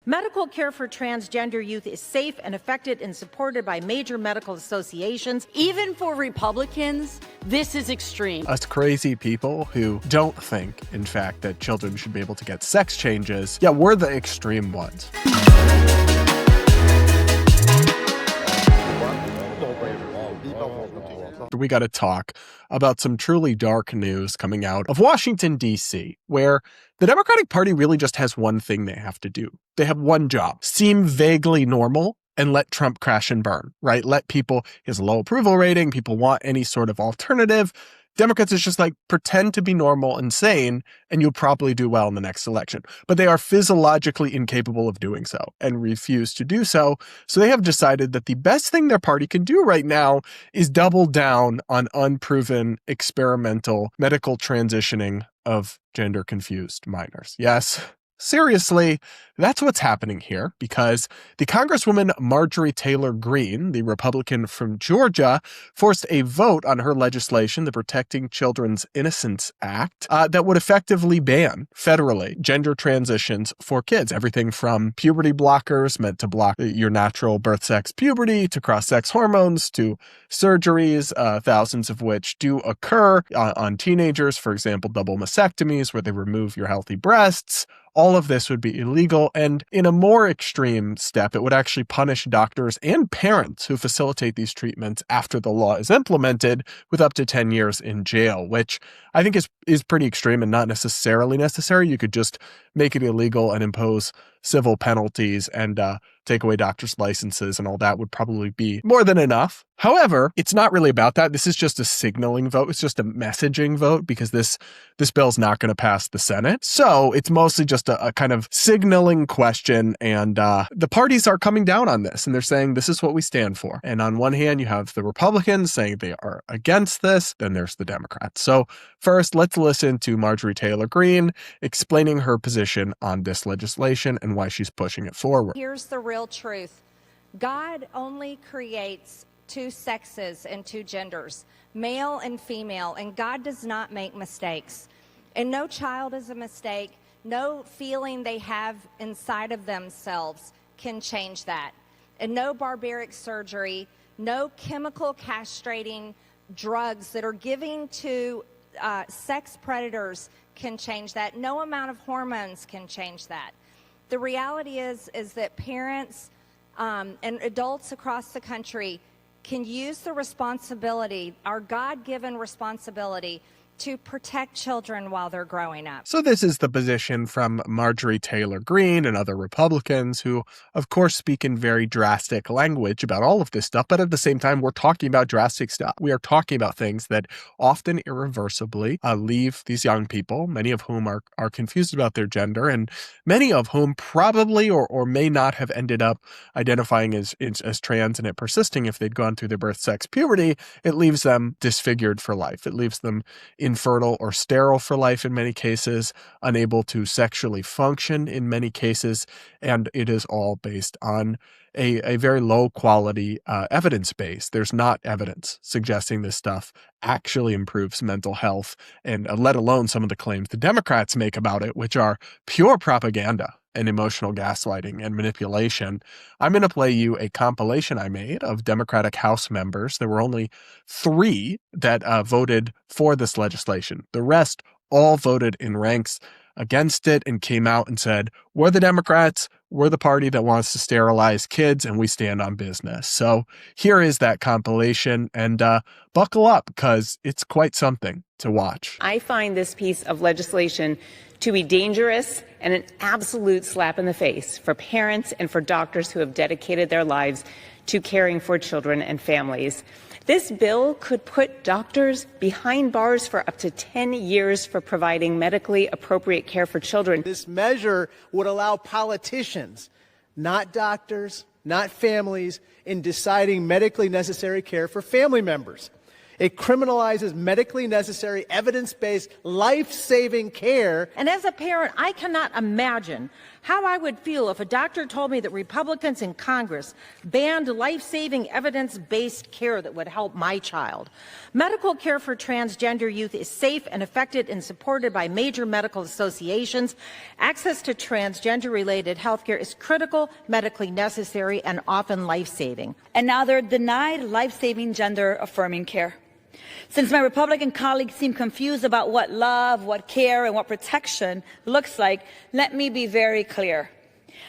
Medical care for transgender youth is safe and effective and supported by major medical associations. Even for Republicans, this is extreme. Us crazy people who don't think, in fact, that children should be able to get sex changes, yeah, we're the extreme ones. We got to talk about some truly dark news coming out of Washington, D.C., where the Democratic Party really just has one thing they have to do. They have one job: seem vaguely normal and let Trump crash and burn, right? Let people, he has a low approval rating, people want any sort of alternative. Democrats is just like, pretend to be normal and sane, and you'll probably do well in the next election. But they are physiologically incapable of doing so and refuse to do so. So they have decided that the best thing their party can do right now is double down on unproven experimental medical transitioning of gender-confused minors. Yes, seriously, that's what's happening here, because the Congresswoman Marjorie Taylor Greene, the Republican from Georgia, forced a vote on her legislation, the Protecting Children's Innocence Act, that would effectively ban federally gender transitions for kids. Everything from puberty blockers meant to block your natural birth sex puberty, to cross-sex hormones, to surgeries, thousands of which do occur on teenagers, for example, double mastectomies, where they remove your healthy breasts. All of this would be illegal, and in a more extreme step, it would actually punish doctors and parents who facilitate these treatments after the law is implemented with up to 10 years in jail, which I think is pretty extreme and not necessarily necessary. You could just make it illegal and impose civil penalties and take away doctors' licenses, and all that would probably be more than enough. However, it's not really about that. This is just a signaling vote. It's just a messaging vote, because this bill's not going to pass the Senate. So it's mostly just a kind of signaling question. And the parties are coming down on this, and they're saying this is what we stand for. And on one hand, you have the Republicans saying they are against this. Then there's the Democrats. So first, let's listen to Marjorie Taylor Greene explaining her position on this legislation and why she's pushing it forward. Here's the real truth. God only creates two sexes and two genders, male and female, and God does not make mistakes. And no child is a mistake. No feeling they have inside of themselves can change that. And no barbaric surgery, no chemical castrating drugs that are given to sex predators can change that. No amount of hormones can change that. The reality is that parents and adults across the country can use the responsibility, our God-given responsibility, to protect children while they're growing up. So this is the position from Marjorie Taylor Greene and other Republicans who, of course, speak in very drastic language about all of this stuff. But at the same time, we're talking about drastic stuff. We are talking about things that often irreversibly leave these young people, many of whom are confused about their gender, and many of whom probably or may not have ended up identifying as trans and it persisting if they'd gone through their birth, sex, puberty. It leaves them disfigured for life. It leaves them infertile or sterile for life in many cases, unable to sexually function in many cases, and it is all based on a very low quality evidence base. There's not evidence suggesting this stuff actually improves mental health, and let alone some of the claims the Democrats make about it, which are pure propaganda and emotional gaslighting and manipulation. I'm going to play you a compilation I made of Democratic House members. There were only 3 that voted for this legislation. The rest all voted in ranks against it and came out and said, we're the Democrats, we're the party that wants to sterilize kids, and we stand on business. So here is that compilation, and buckle up, because it's quite something to watch. I find this piece of legislation to be dangerous and an absolute slap in the face for parents and for doctors who have dedicated their lives to caring for children and families. This bill could put doctors behind bars for up to 10 years for providing medically appropriate care for children. This measure would allow politicians, not doctors, not families, in deciding medically necessary care for family members. It criminalizes medically necessary, evidence-based, life-saving care. And as a parent, I cannot imagine how I would feel if a doctor told me that Republicans in Congress banned life-saving evidence-based care that would help my child. Medical care for transgender youth is safe and effective and supported by major medical associations. Access to transgender-related health care is critical, medically necessary, and often life-saving. And now they're denied life-saving, gender-affirming care. Since my Republican colleagues seem confused about what love, what care, and what protection looks like, let me be very clear.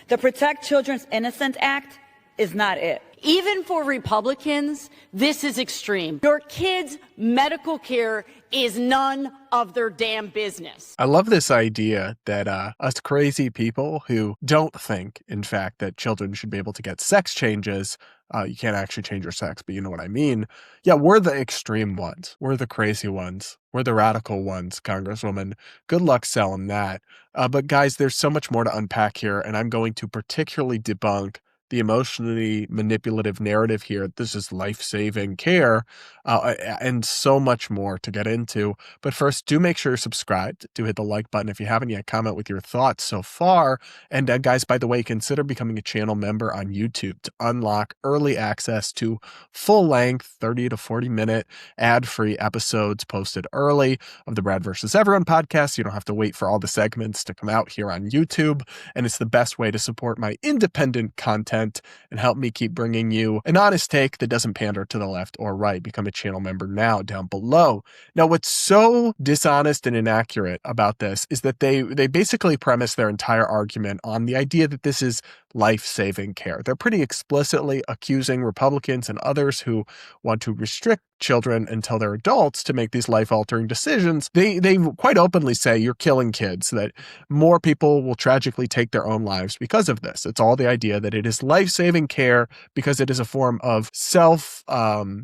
The Protect Children's Innocence Act is not it. Even for Republicans, this is extreme. Your kids' medical care is none of their damn business. I love this idea that us crazy people who don't think, in fact, that children should be able to get sex changes, you can't actually change your sex, but you know what I mean. Yeah, we're the extreme ones. We're the crazy ones. We're the radical ones, Congresswoman. Good luck selling that. But guys, there's so much more to unpack here, and I'm going to particularly debunk the emotionally manipulative narrative here. This is life-saving care, and so much more to get into. But first, do make sure you're subscribed. Do hit the like button if you haven't yet. Comment with your thoughts so far. And guys, by the way, consider becoming a channel member on YouTube to unlock early access to full-length 30 to 40-minute ad-free episodes posted early of the Brad vs. Everyone podcast. You don't have to wait for all the segments to come out here on YouTube. And it's the best way to support my independent content and help me keep bringing you an honest take that doesn't pander to the left or right. Become a channel member now down below. Now, what's so dishonest and inaccurate about this is that they basically premise their entire argument on the idea that this is life-saving care. They're pretty explicitly accusing Republicans and others who want to restrict children until they're adults to make these life-altering decisions. They quite openly say you're killing kids, that more people will tragically take their own lives because of this. It's all the idea that it is life-saving care because it is a form of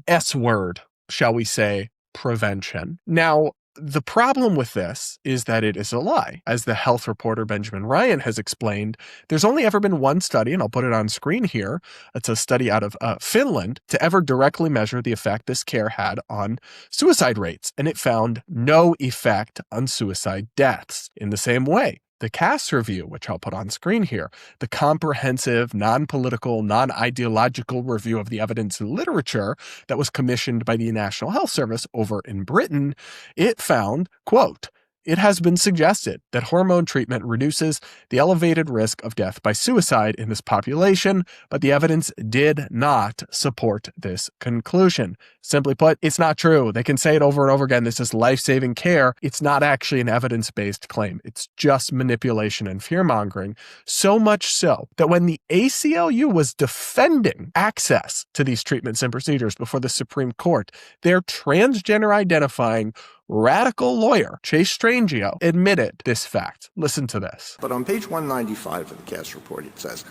S-word, shall we say, prevention. Now, the problem with this is that it is a lie. As the health reporter Benjamin Ryan has explained, there's only ever been one study, and I'll put it on screen here. It's a study out of Finland to ever directly measure the effect this care had on suicide rates, and it found no effect on suicide deaths. In the same way, the Cass review, which I'll put on screen here, the comprehensive, non-political, non-ideological review of the evidence and literature that was commissioned by the National Health Service over in Britain, it found, quote, "It has been suggested that hormone treatment reduces the elevated risk of death by suicide in this population, but the evidence did not support this conclusion." Simply put, it's not true. They can say it over and over again. This is life-saving care. It's not actually an evidence-based claim. It's just manipulation and fear-mongering. So much so that when the ACLU was defending access to these treatments and procedures before the Supreme Court, their transgender-identifying radical lawyer, Chase Strangio, admitted this fact. Listen to this. But on page 195 of the Cass report, it says,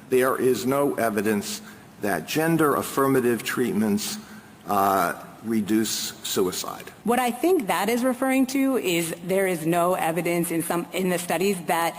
there is no evidence that gender-affirmative treatments reduce suicide. What I think that is referring to is there is no evidence in the studies that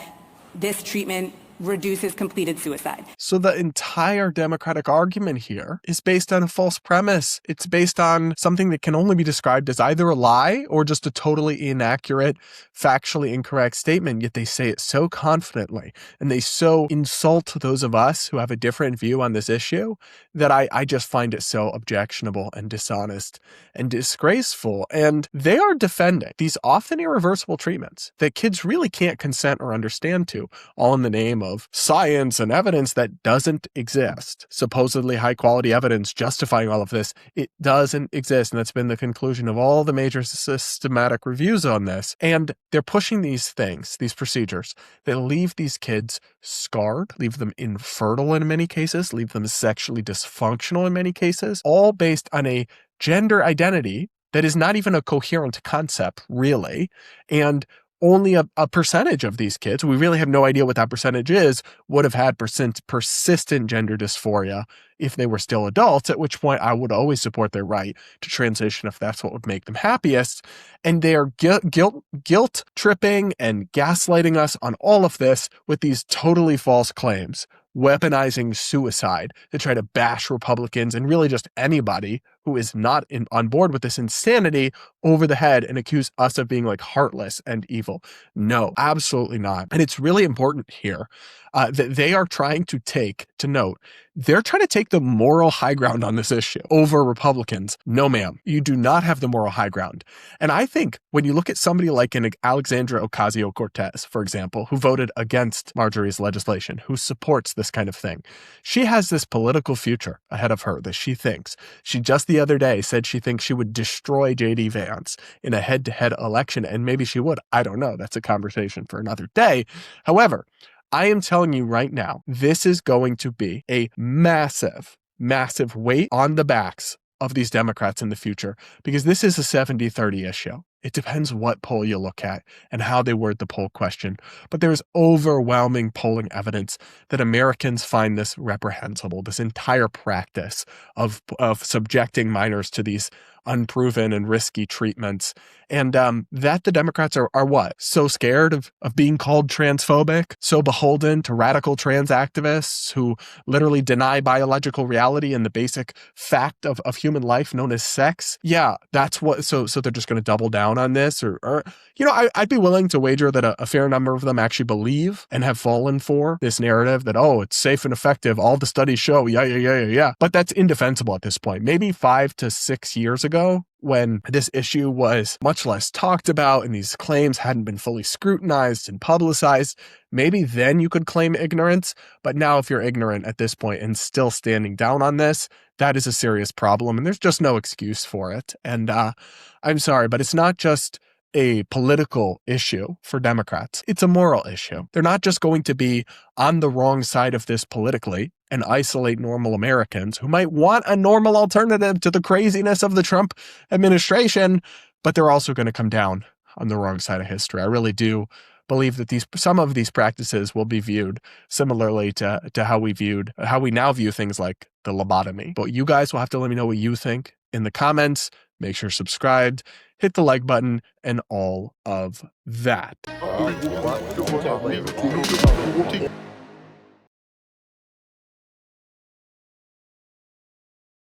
this treatment reduces completed suicide. So the entire Democratic argument here is based on a false premise. It's based on something that can only be described as either a lie or just a totally inaccurate, factually incorrect statement, yet they say it so confidently and they so insult those of us who have a different view on this issue that I just find it so objectionable and dishonest and disgraceful. And they are defending these often irreversible treatments that kids really can't consent or understand to, all in the name of science and evidence that doesn't exist. Supposedly high quality evidence justifying all of this. It doesn't exist. And that's been the conclusion of all the major systematic reviews on this. And they're pushing these things, these procedures that leave these kids scarred, leave them infertile in many cases, leave them sexually dysfunctional in many cases, all based on a gender identity that is not even a coherent concept, really. And only a percentage of these kids, we really have no idea what that percentage is, would have had persistent gender dysphoria if they were still adults, at which point I would always support their right to transition if that's what would make them happiest. And they are guilt tripping and gaslighting us on all of this with these totally false claims, weaponizing suicide to try to bash Republicans and really just anybody who who is not on board with this insanity over the head and accuse us of being like heartless and evil. No, absolutely not. And it's really important here that they are trying to note, they're trying to take the moral high ground on this issue over Republicans. No, ma'am, you do not have the moral high ground. And I think when you look at somebody like an Alexandria Ocasio-Cortez, for example, who voted against Marjorie's legislation, who supports this kind of thing, she has this political future ahead of her that she thinks. She just the other day said she thinks she would destroy J.D. Vance in a head-to-head election, and maybe she would. I don't know. That's a conversation for another day. However, I am telling you right now, this is going to be a massive, massive weight on the backs of these Democrats in the future, because this is a 70-30 issue. It depends what poll you look at and how they word the poll question. But there's overwhelming polling evidence that Americans find this reprehensible, this entire practice of subjecting minors to these unproven and risky treatments. And that the Democrats are what? So scared of being called transphobic, so beholden to radical trans activists who literally deny biological reality and the basic fact of human life known as sex. Yeah, that's what, so they're just going to double down on this or I'd be willing to wager that a fair number of them actually believe and have fallen for this narrative that, oh, it's safe and effective. All the studies show, yeah. But that's indefensible at this point. Maybe 5 to 6 years ago, when this issue was much less talked about and these claims hadn't been fully scrutinized and publicized, maybe then you could claim ignorance. But now if you're ignorant at this point and still standing down on this, that is a serious problem and there's just no excuse for it. And I'm sorry, but it's not just a political issue for Democrats. It's a moral issue. They're not just going to be on the wrong side of this politically and isolate normal Americans who might want a normal alternative to the craziness of the Trump administration, but they're also going to come down on the wrong side of history. I really do believe that some of these practices will be viewed similarly to how we now view things like the lobotomy. But you guys will have to let me know what you think in the comments. Make sure you're subscribed, hit the like button, and all of that.